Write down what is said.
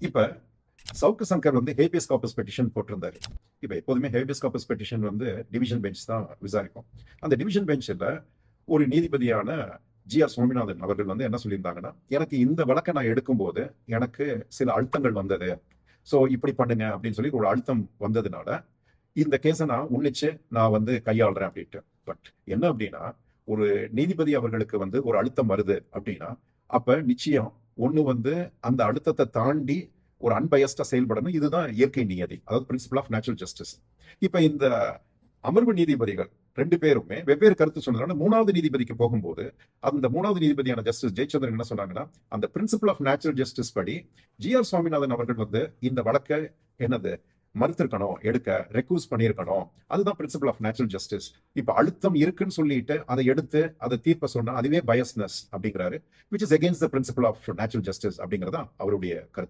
இப்ப சவுக்கு சங்கர் வந்து habeas corpus petition போட்டிருந்தாரு. இப்ப எப்போதுமே ஹேபியஸ் கார்பஸ் பெட்டிஷன் வந்து டிவிஷன் பெஞ்ச் தான் விசாரிக்கும். அந்த டிவிஷன் பெஞ்சில் ஒரு நீதிபதியான ஜி.ஆர். சுவாமிநாதன் அவர்கள் வந்து என்ன சொல்லியிருந்தாங்கன்னா, எனக்கு இந்த வழக்கை நான் எடுக்கும்போது எனக்கு சில அழுத்தங்கள் வந்தது. ஸோ இப்படி பண்ணுங்க அப்படின்னு சொல்லி ஒரு அழுத்தம் வந்ததுனால இந்த கேஸை நான் உன்னிச்சு நான் வந்து கையாளுறேன் அப்படின்ட்டு. பட் என்ன அப்படின்னா, ஒரு நீதிபதி அவர்களுக்கு வந்து ஒரு அழுத்தம் வருது அப்படின்னா, அப்ப நிச்சயம் ஒண்ணு வந்து அந்த அழுத்தத்தை தாண்டி ஒரு அன்பயஸ்டா செயல்படணும். இதுதான் இயற்கை நியதி, அதாவது பிரின்சிபல் ஆஃப் நேச்சுரல் ஜஸ்டிஸ். இப்ப இந்த அமர்வு நீதிபதிகள் 2 பேருமே வெவ்வேறு கருத்து சொன்னதுனால 3வது நீதிபதிக்கு போகும்போது அந்த 3வது நீதிபதியான ஜஸ்டிஸ் ஜெயச்சந்திரன் என்ன சொன்னாங்கன்னா, அந்த பிரின்சிபல் ஆஃப் நேச்சுரல் ஜஸ்டிஸ் படி ஜி.ஆர். சுவாமிநாதன் அவர்கள் வந்து இந்த வழக்கை என்னது மறுத்திருக்கணும், எடுக்க ரெக்யூஸ் பண்ணியிருக்கணும். அதுதான் பிரின்சிபல் ஆஃப் நேச்சுரல் ஜஸ்டிஸ். இப்ப அழுத்தம் இருக்குன்னு சொல்லிட்டு அதை எடுத்து அதை தீர்ப்ப சொன்னா அதுவே பயஸ்னஸ் அப்படிங்கிறாரு, which is against the principle of natural justice அப்படிங்கறதா அவருடைய கருத்து.